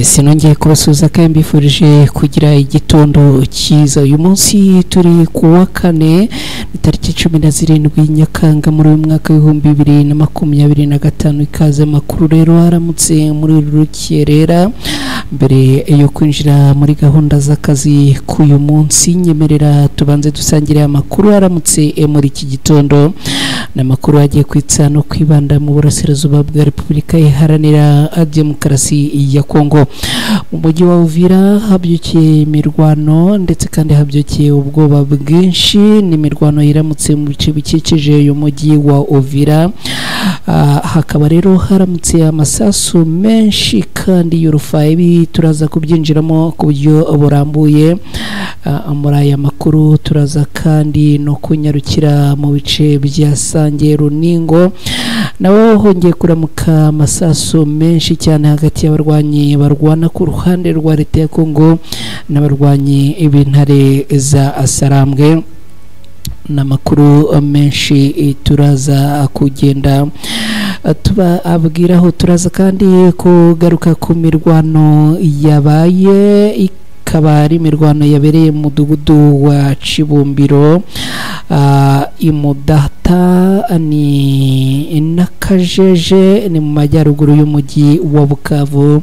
sinongeye kubasuza kandi mbifurije kugira igitondo cyiza. Uyu munsi turi kuwa kane tariki 17 Nyakanga muri uyu mwaka w'ibihumbi 2025. Ikaze makuru rero haramutse muri rukerera. Mbere yo kwinjira muri gahunda z'akazi k'uyu munsi, nyemerera tubanze dusangire amakuru haramutse muri iki gitondo. Namakuru agiye kwitsa no kwibanda mu burasirazuba bwa Repubulika Iharanira Demokarasi ya Kongo. Mu mujyi wa Uvira habyukiye imirwano ndetse kandi habyukiye ubwoba bwinshi. Ni imirwano iramutse mu bice bikikije uyu mujyi wa Uvira. Hakaba rero haramutse amasasu menshi kandi y'urufayi. Turaza kubyinjiramo ku buryo burambuye muri aya makuru. Turaza kandi no kunyarukira mu bice bya Sange Runingo, naho hongeye kuramuka amasasu menshi cyane hagati y'abarwanyi barwana ku ruhande rwa leta ya Kongo n'abarwanyi ibintare za Asarambwe. Namakuru menshi turaza kugenda tubabwiraho. Turaza kandi kugaruka ku mirwano yabaye, ikaba ari imirwano yabereye mu mudugudu wa Cibumbiro, Imudata ni Nakajeje, ni mu majyaruguru y'umujyi wa Bukavu,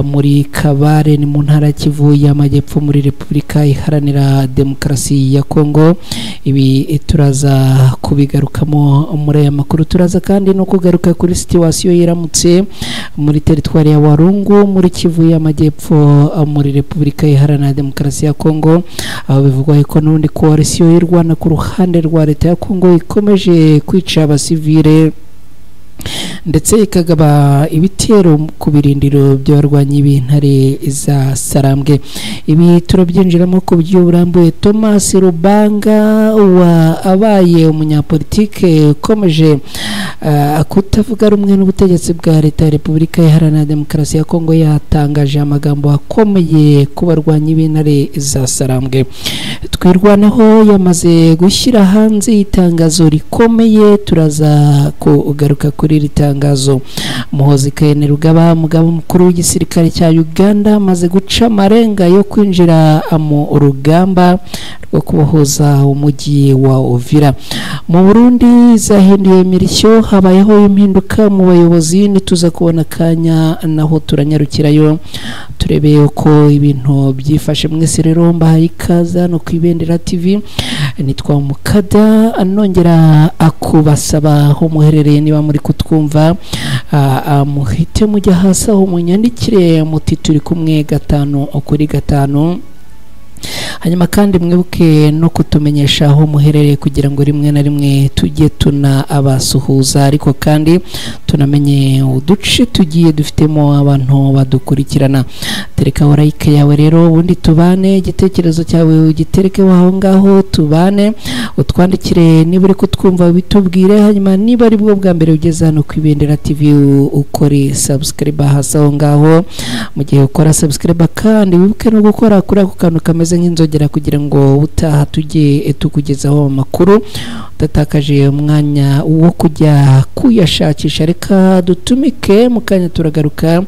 muri Kabare ni mu ntara Kivu y'Amajyepfo muri Repubulika Iharanira Demokarasi ya Kongo. Ibi turaza kubigarukamo muri aya makuru. Turaza kandi no kugaruka kuri situation yiramutse muri teritwari ya Warungu muri Kivu y'Amajyepfo muri Repubulika Iharanira Demokarasi ya Kongo, aho bivugwa ko n'undi coalition y'Irwana ku ruhande rwa leta ya Kongo ikomeje kwica abasivile ndetse ikagaba ibitero ku birindiro by'abarwanyi b'intare za Sarambwe. Ibi turabyinjiramo ku buryo burambuye. Thomas Rubanga abaye umunyapolitike ukomeje kutavuga rumwe n'ubutegetsi bwa leta ya Repubulika Iharanira Demokarasi ya Kongo yatangaje amagambo akomeye ku barwanyi b'intare za Sarambwe. Twirwanaho yamaze gushyira hanze itangazo rikomeye. Turaza kugaruka kuri iri tangazo. Muhozi Kayini Rugaba, umugaba mukuru w'igisirikare cya Uganda, amaze guca amarenga yo kwinjira mu rugamba rwo kubohoza umujyi wa Uvira. Mu Burundi zahinduye imirishyo, habayeho impinduka mu bayobozi. Nituza kubona kanya naho turanyarukirayo turebeye uko ibintu byifashe. Mwese rero mbahaye ikaze no kwibendera TV. Nitwa Mukada, anongera akubasaba aho muherereye niba muri kutwumva muhite mujya hasi aho munyandikire muti turi kumwe 5 hanyuma kandi mwibuke no kutumenyesha aho muherereye kugira ngo rimwe na rimwe tujye abasuhuza, ariko kandi tunamenye uduce tugiye dufitemo abantu badukurikirana. Tereka like yawe rero ubundi tubane, igitekerezo cyawe ugitereke aho ngaho tubane, utwandikire niba uri kutwumva bitubwire. Hanyuma niba ari bwo bwa mbere ugeze hano ku Ibendera TV ukore subscribe hasi aho ngaho. Mu gihe ukora subscribe kandi wibuke no gukora kuri ako kantu kameze nk'inzogera kugira ngo utaha tujye tukugezaho amakuru udatakaje umwanya wo kujya kuyashakisha. Reka dutumike mu kanya turagaruka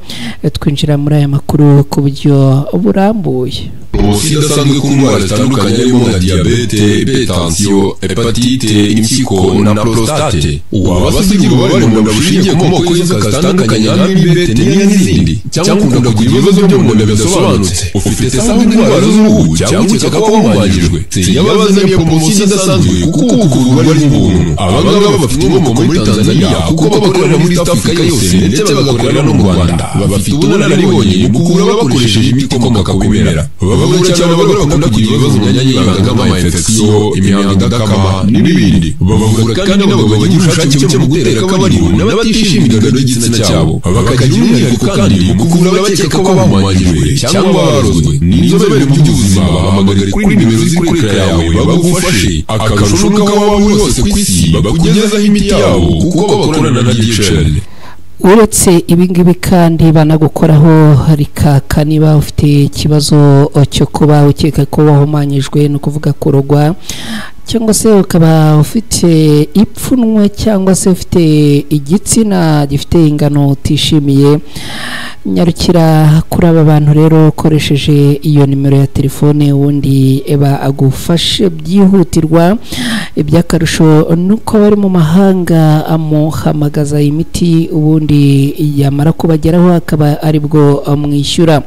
twinjira muri aya makuru ku buryo burambuye. Ubusi dasanzwe ku ndwara zitandukanye harimo nka diabete, hypertension, hepatite, impyiko na prostate. Wabasigira ububabare mu nda bushingiye ku moko y'inzoka zitandukanye harimo ibibete n'izindi, cyangwa ukunda kugira ibibazo byo mu nda bidasobanutse, ufite cyangwa indwara z'uruhu cyangwa ukeka ko wamwangijwe, yabazaniye poromosiyo idasanzwe kuko kuvurwa ari ubuntu. Abangaba bafite inkomoko muri Tanzania kuko bakorera muri East Africa yose ndetse bagakorera no mu Rwanda. Bafite ubunararibonye mu kuvura bakoresheje imiti ikomoka ku bimera. Abagore cyangwa abagore bakunda kugira ibibazo mu myanya y'ibanga nk'ama-infection, imihango idakama n'ibindi. Bavura kandi n'abagabo bagira ubushake buke mu gutera akabariro n'abatishimira imyidagaduro y'igitsina cyabo. Bakagira umwihariko kandi mu kuvura abakeka ko bamwangijwe cyangwa barozwe. Ni inzobere mu by'ubuzima. Bahamagare kuri nimero ziri kuri ekara yawe bagufashe. Akarusho nuko aho waba uri hose ku isi bakugezaho imiti yabo kuko bakorana na DHL. Uretse ibingibi kandi banagukoraho hari kaka niba ufite ikibazo cyo kuba ukeka ko wahumanyijwe no kuvuga kurogwa cyangwa se ukaba ufite ipfunwe cyangwa se ufite igitsina gifite ingano utishimiye, nyarukira kuri aba bantu rero ukoresheje iyo nimero ya telefone, ubundi agufashe byihutirwa. Ibyakarusho nuko bari mu mahanga amuhamagaza imiti, ubundi yamara kubageraho akaba aribwo amwishyura.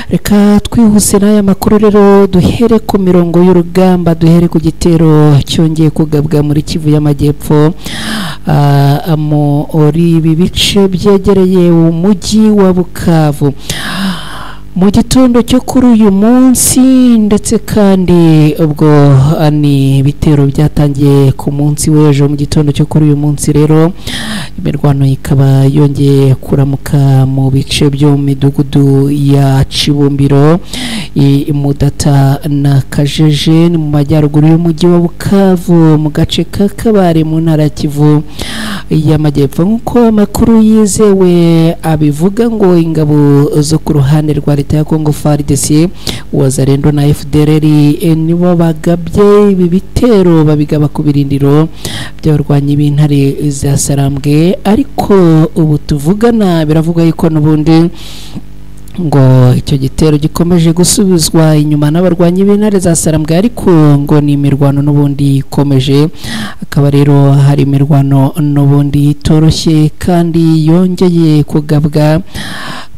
Reka twihuse n'aya makuru rero, duhere ku mirongo y'urugamba, duhere ku gitero cyongeye kugabwa muri Kivu y'Amajyepfo muri ibi bice byegereye umujyi wa Bukavu mu gitondo cyo kuri uyu munsi, ndetse kandi ubwo ni ibitero byatangiye ku munsi w'ejo. Mu gitondo cyo kuri uyu munsi rero imirwano ikaba yongeye kuramuka mu bice byo mu midugudu ya Cibumbiro, Mudata na Kajeje ni mu majyaruguru y'umujyi wa Bukavu mu gace ka Kabare mu ntara ya Kivu y'Amajyepfo. Nk'uko amakuru yizewe abivuga ngo ingabo zo ku ruhande rwa leta ya Kongo FARDC, Wazalendo na FDLR nibo bagabye ibi bitero, babigaba ku birindiro by'abarwanyi b'intare za Sarambwe. Ariko ubu tuvugana biravuga yuko n'ubundi ngo icyo gitero gikomeje gusubizwa inyuma n'abarwanyi b'intare za Sarambwe, ariko ngo ni imirwano n'ubundi ikomeje. Akaba rero hari imirwano n'ubundi itoroshye kandi yongeye kugabwa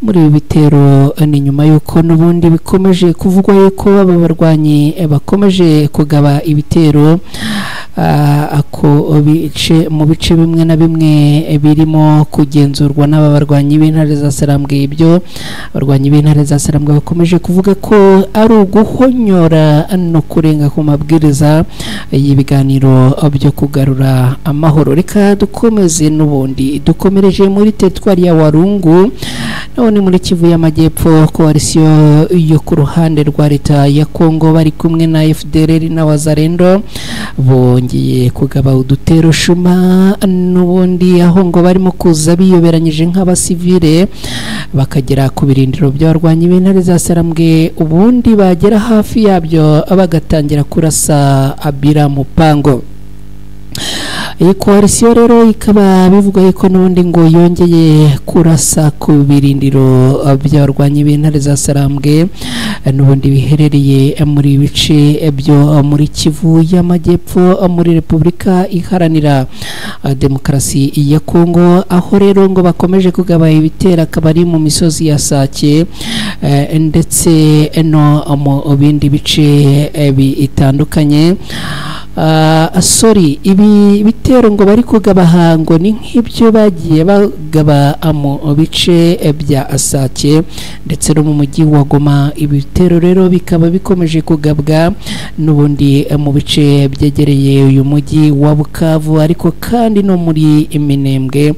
muri ibi bitero, ni nyuma y'uko n'ubundi bikomeje kuvugwa yuko aba barwanyi bakomeje kugaba ibitero mu bice bimwe na bimwe birimo kugenzurwa n'aba barwanyi b'intare za Sarambwe. Ibyo abarwanyi b'intare za Sarambwe bakomeje kuvuga ko ari uguhonyora no kurenga ku mabwiriza y'ibiganiro byo kugarura amahoro. Reka dukomeze n'ubundi dukomereje muri teritwari ya Walungu, none muri Kivu y'Amajyepfo. Koalisiyo yo ku ruhande rwa leta ya Kongo bari kumwe na FDLR na Wazalendo bongeye kugaba udutero shuma n'ubundi, aho ngo barimo kuza biyoberanyije nk'abasivile bakagera ku birindiro by'abarwanyi b'intare za Sarambwe, ubundi bagera hafi yabyo bagatangira kurasa abira mupango. Iyi koalisiyo rero ikaba bivuga yuko n'ubundi ngo yongeye kurasa ku birindiro by'abarwanyi b'intare za Sarambwe n'ubundi biherereye muri bice byo muri Kivu y'Amajyepfo muri Repubulika Iharanira Demokarasi ya Kongo, aho rero ngo bakomeje kugaba ibitera akabari mu misozi ya Sake ndetse no mu bindi bice bitandukanye. Ibi bitero ngo bari kugaba hango ni nk'ibyo bagiye bagaba mu bice bya Sake ndetse no mu mujyi wa Goma. Ibitero rero bikaba bikomeje kugabwa n'ubundi mu bice byegereye uyu mujyi wa Bukavu, ariko kandi no muri Minembwe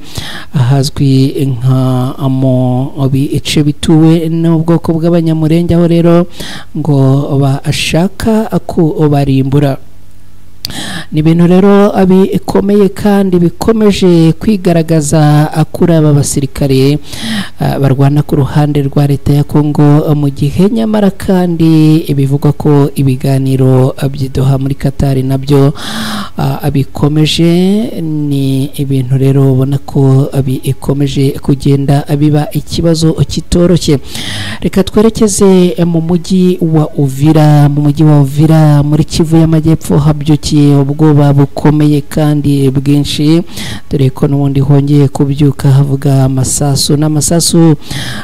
ahazwi nka mu bice bituwe n'ubwoko bw'abanyamurenge, aho rero ngo bashaka ko barimbura. Ni ibintu rero bikomeye kandi bikomeje kwigaragaza kuri aba basirikare barwana ku ruhande rwa leta ya Kongo, mu gihe nyamara kandi bivugwa ko ibiganiro by'Doha muri Qatar nabyo bikomeje. Ni ibintu rero ubona ko bikomeje kugenda biba ikibazo kitoroshye. Reka twerekeze mu mujyi wa Uvira. Mu mujyi wa Uvira muri Kivu y'Amajyepfo habyukiye ubwoba bukomeye kandi bwinshi, dore ko n'ubundi hongeye kubyuka havuga amasasu n'amasasu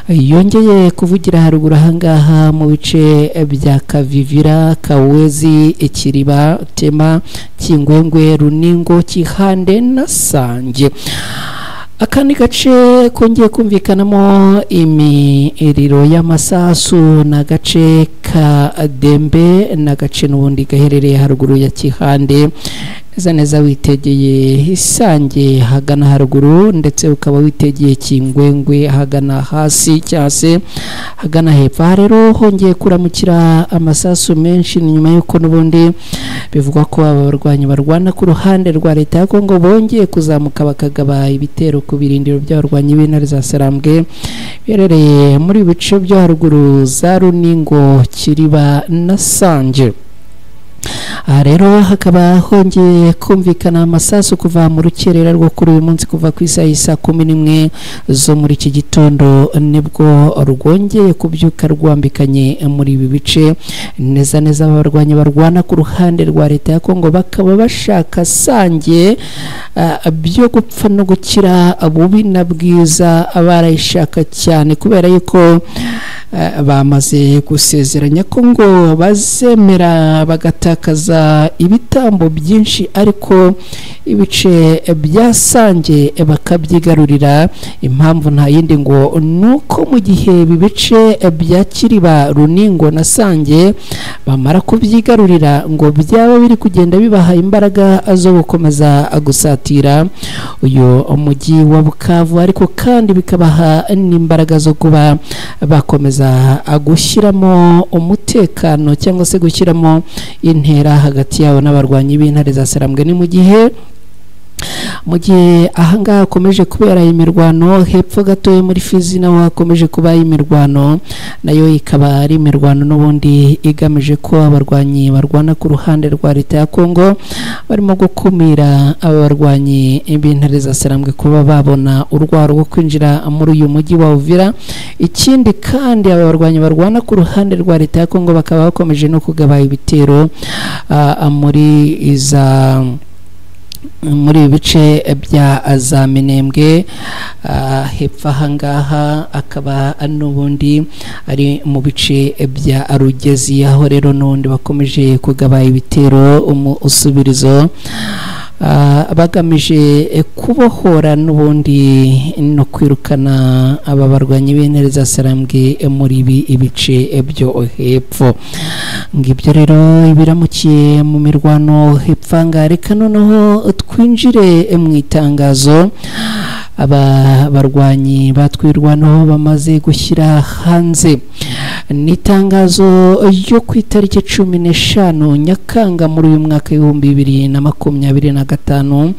yongeye kuvugira haruguru ahangaha mu bice bya Kavivira, Kawezi, Ikiriba, Tema, Kingwengwe, Runingo, Kihande na Sange. Akandi gace kongeye kumvikanamo imiriro y'amasasu na gace ka Dembe na gace n'ubundi gaherereye haruguru ya Kihande, neza witegeye Isange hagana haruguru, ndetse ukaba witegeye Kingwengwe hagana hasi cyase hagana hepfo. Rero hongeye kuramukira amasasu menshi, ni nyuma y'uko n'ubundi bivugwa ko abarwanyi barwana ku ruhande rwa leta ya Kongo bongeye kuzamuka bakagaba ibitero ku birindiro by'abarwanyi b'intare za Sarambwe biherereye muri bice byo haruguru za Runingo, Kiriba na Sange. rero hakaba hongeye kumvikana amasasu kuva mu rukerera rwo kuri uyu munsi kuva ku isaha y'isa 11 zo muri iki gitondo nibwo rwongeye kubyuka rwambikanye muri ibi bice neza neza abarwanyi barwana ku ruhande rwa leta ya Kongo bakaba bashaka sange byo gupfa no gukira bubi na bwiza abarayishaka cyane kubera yuko bamaze gusezeranya ko ngo bazemera bagatakaza ibitambo byinshi ariko ibice byasange bakabyigarurira impamvu nta yindi ngo nuko mu gihe bibice bya Kiriba Runingo na Sange bamara kubyigarurira ngo byaba biri kugenda bibaha imbaraga zo gukomeza gusatira uyu umujyi wa Bukavu ariko kandi bikabaha n'imbaraga zo kuba bakomeza gushyiramo umutekano cyangwa se gushyiramo intera hagati yabo n'abarwanyi b'intare za Sarambwe ni mu gihe ahangaha hakomeje kubera imirwano hepfo gato muri Fizi naho hakomeje kuba imirwano nayo ikaba ari imirwano n'ubundi igamije ko abarwanyi barwana ku ruhande rwa leta ya Kongo barimo gukumira abarwanyi b'intare za Sarambwe kuba babona urwaro rwo kwinjira muri uyu mujyi wa Uvira. Ikindi kandi abarwanyi barwana ku ruhande rwa leta ya Kongo bakaba bakomeje no kugaba ibitero muri bice bya za Minembwe hepfo ahangaha akaba n'ubundi ari mu bice bya Rugezi aho rero n'ubundi bakomeje kugaba ibitero usubirizo bagamije kubohora n'ubundi no kwirukana aba barwanyi b'intare za Sarambwe muri ibice byo hepfo. Ngibyo rero biramukiye mu mirwano hepfo ngareka noneho twinjire mu itangazo aba barwanyi batwirwanaho bamaze gushyira hanze. Ni itangazo ryo ku itariki 15 Nyakanga muri uyu mwaka w'2025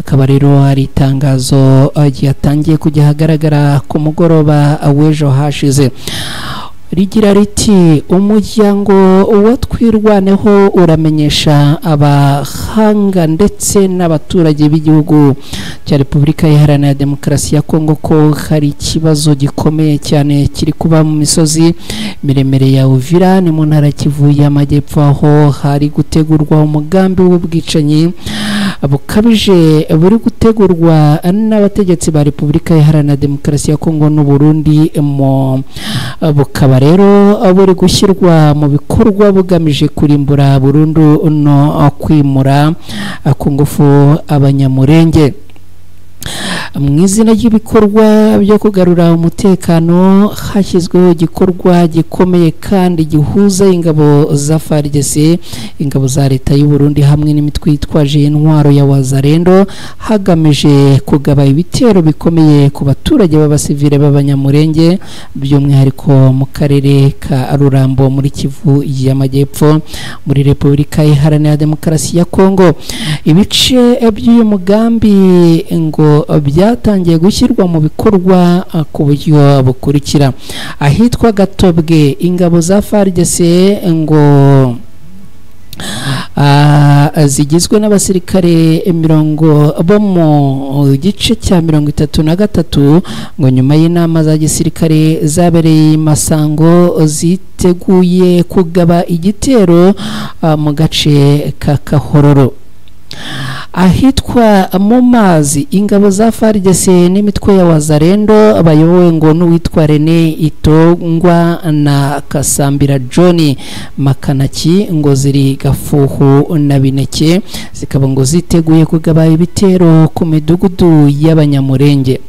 akaba rero ari itangazo ryatangiye kujya hagaragara ku mugoroba w'ejo hashize. Rigira riti umuryango watwirwaneho uramenyesha abahanga ndetse n'abaturage b'igihugu cya Repubulika Iharanira Demokarasi ya Kongo ko hari ikibazo gikomeye cyane kiri kuba mu misozi miremire ya Uvira ni mu ntara Kivu y'Amajyepfo aho hari gutegurwa umugambi w'ubwicanyi bukabije buri gutegurwa n'abategetsi ba Repubulika Iharanira Demokarasi ya Kongo n'u Burundi bukaba rero buri gushyirwa mu bikorwa bugamije kurimbura burundu no kwimura ku ngufu abanyamurenge. Mu izina ry'ibikorwa byo kugarura umutekano hashyizweho igikorwa gikomeye kandi gihuza ingabo za FARDC, ingabo za leta y'u Burundi hamwe n'imitwe yitwaje intwaro ya Wazalendo hagamije kugaba ibitero bikomeye ku baturage b'abasivile b'abanyamurenge by'umwihariko mu karere ka Rurambo muri Kivu y'Amajyepfo muri Repubulika Iharanira Demokarasi ya Kongo. Ibice by'uyu mugambi ngo byatangiye gushyirwa mu bikorwa ku buryo bukurikira. Ahitwa Gatobwe ingabo za FARDC ngo zigizwe n'abasirikare bo mu gice cya 33 ngo nyuma y'inama za gisirikare zabereye Masango ziteguye kugaba igitero mu gace ka Kahororo. Ahitwa mu mazi ingabo za FARDC n'imitwe ya Wazalendo abayobowe ngo n'uwitwa René Itongwa na Kasambira John Makanaki ngo ziri Gafuhu na Bineke zikaba ngo ziteguye kugaba ibitero ku midugudu y'abanyamurenge.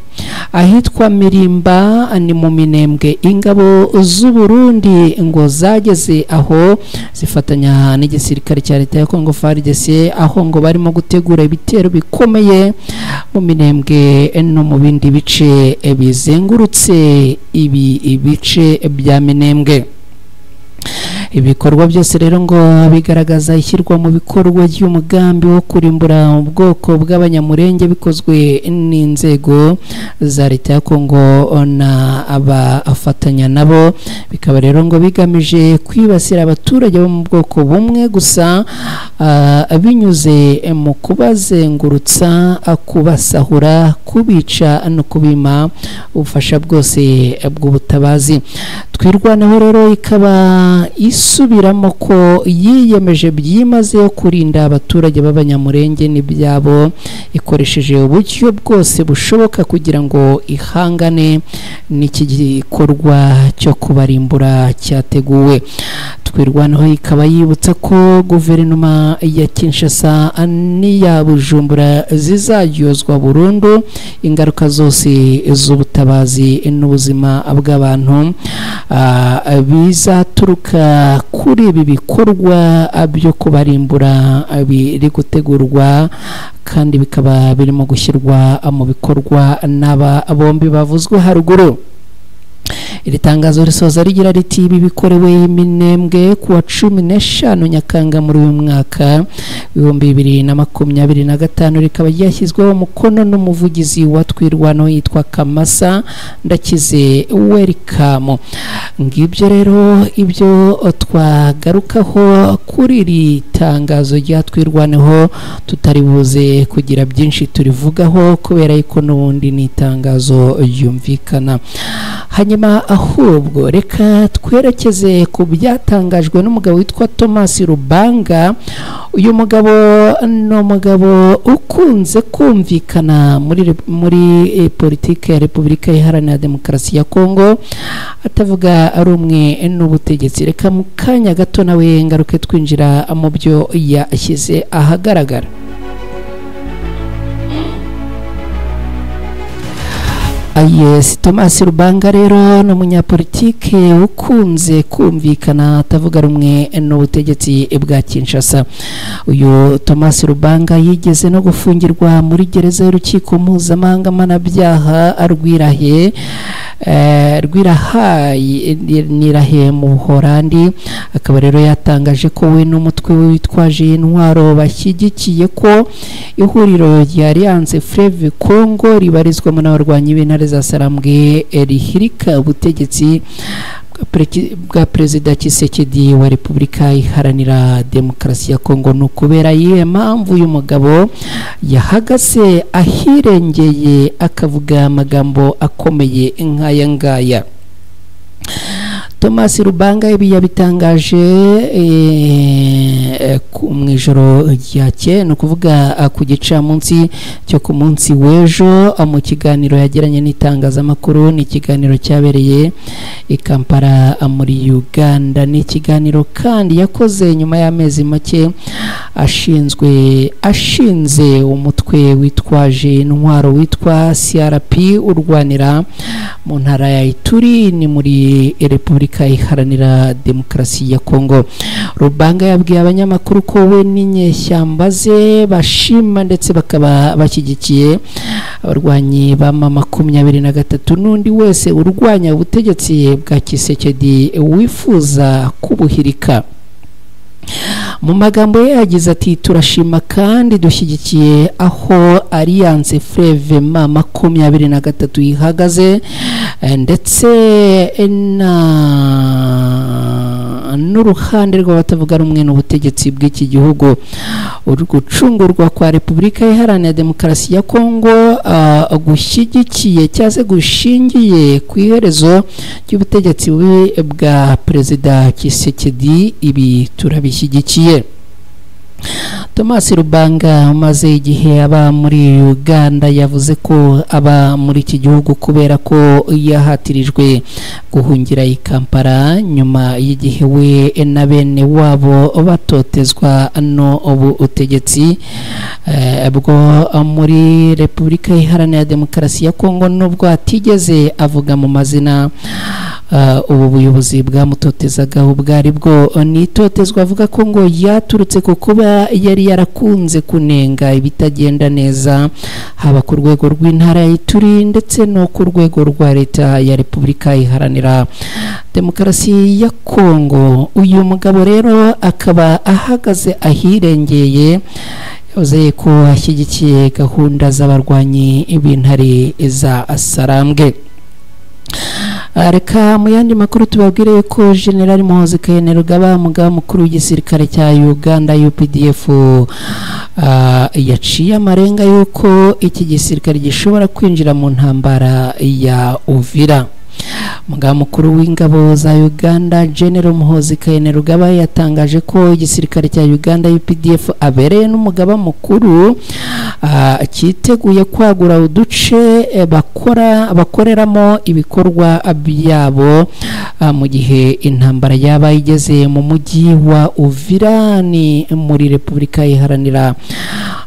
Ahitwa Mirimba ni mu Minembwe ingabo z'u Burundi ngo zageze aho zifatanya n'igisirikare cya leta ya Kongo FARDC aho ngo barimo gutegura ibitero bikomeye mu Minembwe no mu bindi bice bizengurutse ibi bice bya Minembwe. ibikorwa byose rero ngo bigaragaza ishyirwa mu bikorwa ry'umugambi wo kurimbura ubwoko bw'abanyamurenge bikozwe n'inzego za leta ya Kongo na abafatanya nabo, bikaba rero ngo bigamije kwibasira abaturage bo mu bwoko bumwe gusa binyuze mu kubazengurutsa, kubasahura, kubica no kubima ubufasha bwose bw'ubutabazi. Twirwaneho rero ikaba isubiramo ko yiyemeje byimazeyo kurinda abaturage b'abanyamurenge n'ibyabo ikoresheje uburyo bwose bushoboka kugira ngo ihangane n'iki gikorwa cyo kubarimbura cyateguwe. Twirwaneho ikaba yibutsa ko guverinoma ya Kinshasa n'iya Bujumbura zizaryozwa burundu ingaruka zose z'ubutabazi n'ubuzima bw'abantu bizaturuka kuri ibi bikorwa byo kubarimbura biri gutegurwa kandi bikaba birimo gushyirwa mu bikorwa n'aba bombi bavuzwe haruguru. Iri tangazo risoza rigira riti ibi bikorewe Minembwe kuwa 15 Nyakanga muri uyu mwaka 2025 rikaba ryashyizweho umukono n'umuvugizi wa Twirwano yitwa Kamasa Ndakize Welcome. Ngibyo rero ibyo twagarukaho kuri iri tangazo rya Twirwaneho, tutari buze kugira byinshi turivugaho kubera yuko n'ubundi ni itangazo ryumvikana. Hanyuma ahubwo reka twerekeze ku byatangajwe n'umugabo witwa Thomas Rubanga. Uyu mugabo no mugabo ukunze kumvikana muri politike ya Repubulika Iharanira Demokarasi ya Kongo, atavuga ari umwe n'ubutegetsi. Reka mu kanya gato nawe ngaruke twinjira mu byo yashyize ahagaragara. Yes, Thomas Rubanga rero no munyapolitike ukunze kumvikana atavuga rumwe n'ubutegetsi bwa Kinshasa. Uyu Thomas Rubanga yigeze no gufungirwa muri gereza y'urukiko mpuzamahanga mpanabyaha Rwirahaye mu Buholandi. Akaba rero yatangaje ko we n'umutwe witwaje intwaro bashyigikiye ko ihuriro rya Alliance Fleuve Congo ribarizwamo n'abarwanyi b'intare za Sarambwe rihirika ubutegetsi bwa Perezida Tshisekedi wa Repubulika Iharanira Demokarasi ya Kongo. Nukubera yihe mpamvu uyu mugabo yahagase ahirengeye akavuga amagambo akomeye nk'aya ngaya. Thomas Rubanga ibi yabitangaje mu ijoro ryake, no kuvuga ku gicamunsi cyo ku munsi w'ejo mu kiganiro yagiranye n'itangazamakuru. Ni ikiganiro cyabereye i Kampala muri Uganda. Ni ikiganiro kandi yakoze nyuma y'amezi make ashinze umutwe witwaje intwaro witwa CRP urwanira mu ntara ya Ituri ni muri Repubulika Iharanira Demokarasi ya Kongo. Rubanga yabwiye abanyamakuru ko we n'inyeshyamba ze bashima ndetse bakaba bashyigikiye abarwanyi ba M23 n'undi wese urwanya ubutegetsi bwa Tshisekedi wifuza kubuhirika. Mu magambo ye yagize ati turashima kandi dushyigikiye aho Alliance Fleuve M23 ihagaze ndetse n'uruhande rw'abatavuga rumwe n'ubutegetsi bw'iki gihugu. Gucungurwa kwa Repubulika Iharanira Demokarasi ya Kongo gushyigikiye cyangwa gushingiye ku iherezo ry'ubutegetsi bwa Perezida Tshisekedi, ibi turabishyigikiye. Thomas Rubanga umaze igihe aba muri Uganda yavuze ko aba muri iki gihugu kubera ko yahatirijwe guhungira i Kampala nyuma y'igihe we na bene wabo batotezwa no ubutegetsi bwo muri Repubulika Iharanira Demokarasi ya Kongo. Nubwo atigeze avuga mu mazina ubu buyobozi bwamutotezagaho bwari bwo nitotezwa avuga ko ngo yaturutse ku kuba yari yarakunze kunenga ibitagenda neza haba ku rwego rw'intara ya Ituri ndetse no ku rwego rwa leta ya Repubulika Iharanira Demokarasi ya Kongo. Uyu mugabo rero akaba ahagaze ahirengeye, yavuze ko ashyigikiye gahunda z'abarwanyi b'intare za Sarambwe. Reka mu yandi makuru tubabwire ko General Muhoozi Kainerugaba, umugaba mukuru w'igisirikare cya Uganda UPDF, yaciye amarenga yuko iki gisirikare gishobora kwinjira mu ntambara ya Uvira. Umugaba mukuru w'ingabo za Uganda General Muhoozi Kainerugaba yatangaje ko igisirikare cya Uganda UPDF abereye n'umugaba mukuru cyiteguye kwagura uduce bakoreramo ibikorwa byabo mu gihe intambara yaba igeze mu mujyi wa Uvira ni muri Repubulika Iharanira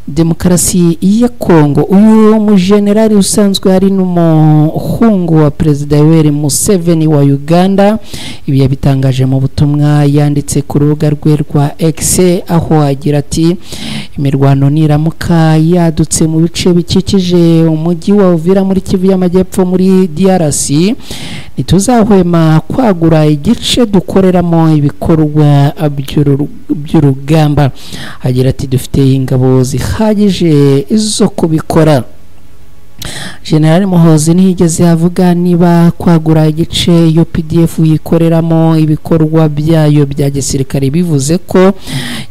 Demokarasi ya Kongo. Uyu mujenerali usanzwe ari n'umuhungu wa Perezida Yoweri Museveni wa Uganda, ibi yabitangaje mu butumwa yanditse ku rubuga rwe rwa X, aho agira ati imirwano niramuka yadutse mu bice bikikije umujyi wa Uvira muri Kivu y'Amajyepfo muri DRC, ntituzahwema kwagura igice dukoreramo ibikorwa by'urugamba. Agira ati dufite ingabo zihagije zo kubikora. General Muhoozi ntiyigeze avuga niba kwagura igice UPDF yikoreramo ibikorwa byayo bya gisirikare bivuze ko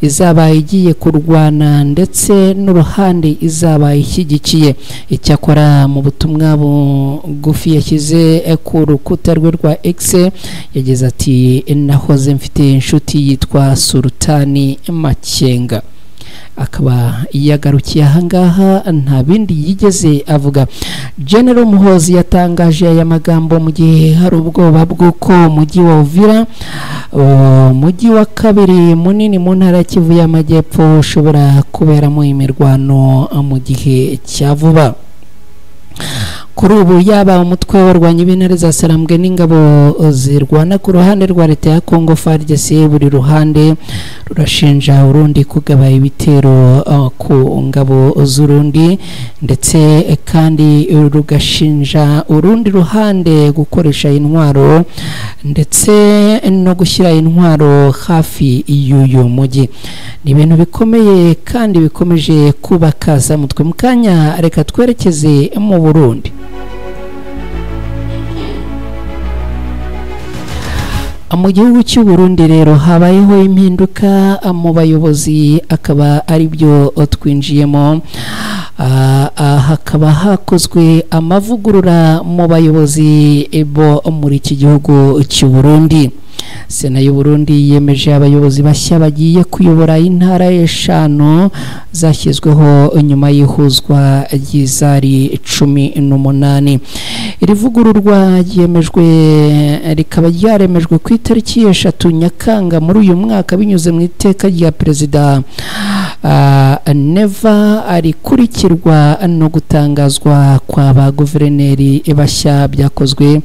izaba igiye kurwana ndetse n'uruhande izaba ishyigikiye. Icyakora mu butumwa bugufi yashyize ku rukuta rwe rwa X yagize ati nahoze mfite inshuti yitwa Sultani Makenga. Akaba yagarukiye ahangaha nta bindi yigeze avuga. General Muhoozi yatangaje aya magambo mu gihe hari ubwoba bw'uko umujyi wa Uvira, umujyi wa kabiri munini mu ntara ya Kivu y'Amajyepfo, ushobora kuberamo imirwano mu gihe cya vuba. Kuri ubu yaba umutwe w'abarwanyi b'intare za Sarambwe n'ingabo zirwana ku ruhande rwa leta ya Kongo FARDC, buri ruhande rurashinja urundi kugaba ibitero ku ngabo z'urundi, ndetse kandi rugashinja urundi ruhande gukoresha intwaro ndetse no gushyira intwaro hafi y'uyu mujyi. Ni ibintu bikomeye kandi bikomeje kubakaza mutwe. Mu kanya reka twerekeze mu Burundi. Mu gihugu cy'u Burundi rero habayeho impinduka mu bayobozi, akaba ari byo twinjiyemo. Hakaba hakozwe amavugurura mu bayobozi bo muri iki gihugu cy'u Burundi. Sena y'u Burundi yemeje abayobozi bashya bagiye kuyobora intara eshanu zashyizweho nyuma y'ihuzwa ry'izari 18. Iri vugururwa rikaba ryaremejwe ku itariki 3 Nyakanga muri uyu mwaka binyuze mu iteka rya Perezida Neva, arikurikirwa no gutangazwa kwa ba guverineri bashya byakozwe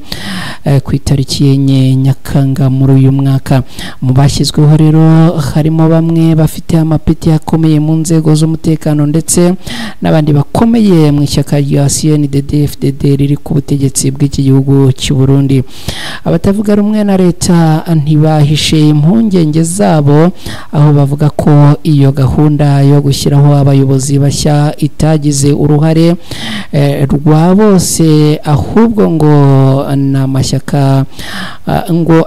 ku itariki 4 Nyakanga muri uyu mwaka. Mu bashyizweho rero harimo bamwe bafite amapeti akomeye mu nzego z'umutekano ndetse n'abandi bakomeye mu ishyaka rya CNDD-FDD riri ku butegetsi bw'iki gihugu cy'u Burundi. Abatavuga rumwe na leta ntibahishe impungenge zabo, aho bavuga ko iyo gahunda yo gushyiraho abayobozi bashya itagize uruhare rwa bose, ahubwo ngo n'amashyaka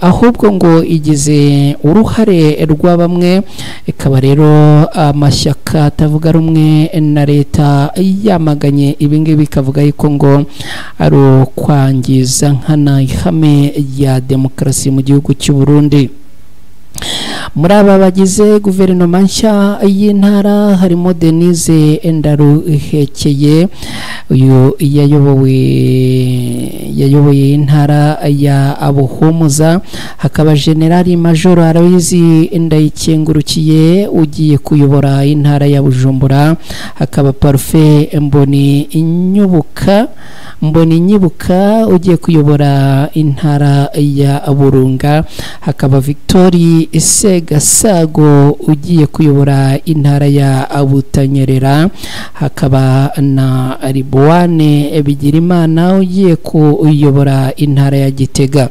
ahubwo ngo igize uruhare rwa bamwe. Ikaba rero amashyaka atavuga rumwe na leta yamaganye ibingibi, bikavuga yuko ngo ari ukwangiza nkana ihame ya demokarasi mu gihugu cy'u Burundi. Muri aba bagize guverinoma nshya y'intara harimo Denise Ndaruhekeye, uyu yayoboye intara ya Buhumuza, hakaba Generali Major Aloyizi Ndayikengurukiye ugiye kuyobora intara ya Bujumbura, hakaba Parfait Mboni Nyibuka ugiye kuyobora intara ya Burunga, hakaba Victory Segasago ugiye kuyobora intara ya Butanyerera, hakaba na Ribuane Bigirimana ugiye kuyobora intara ya Gitega.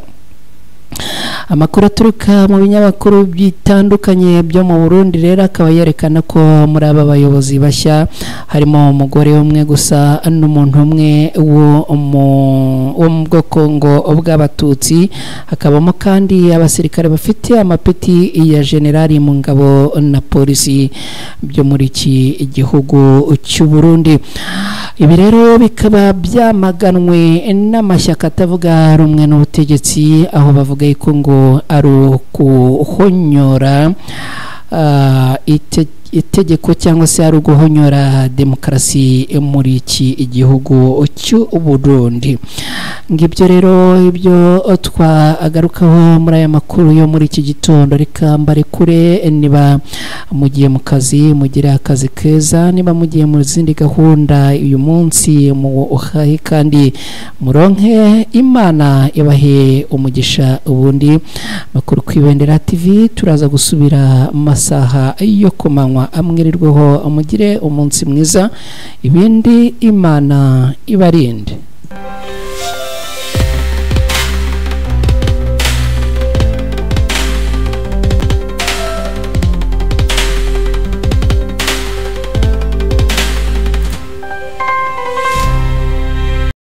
Amakuru aturuka mu binyamakuru bitandukanye byo mu Burundi rero akaba yerekana ko muri aba bayobozi bashya harimo umugore umwe gusa n'umuntu umwe wo mu bwoko bw'abatutsi, hakabamo kandi abasirikare bafite amapeti ya generali mu ngabo na polisi byo muri iki gihugu cy'u Burundi. Ibi rero bikaba byamaganwe n'amashyaka atavuga rumwe n'ubutegetsi, aho bavuga ko ngo ari ukuhonyora itegeko cyangwa se ari uguhonyora demokarasi muri iki igihugu cy'u Burundi. Ngibyo rero ibyo twagarukaho muri aya makuru yo muri iki gitondo. Reka mbarekure, niba mugiye mu kazi mugire akazi keza, niba mugiye mu zindi gahunda uyu munsi muhahe kandi muronke, Imana ibahe umugisha. Ubundi makuru kwibendera TV turaza gusubira masaha yo kumanywa. Amwirirweho, amugire umunsi mwiza, ibindi Imana ibarinde.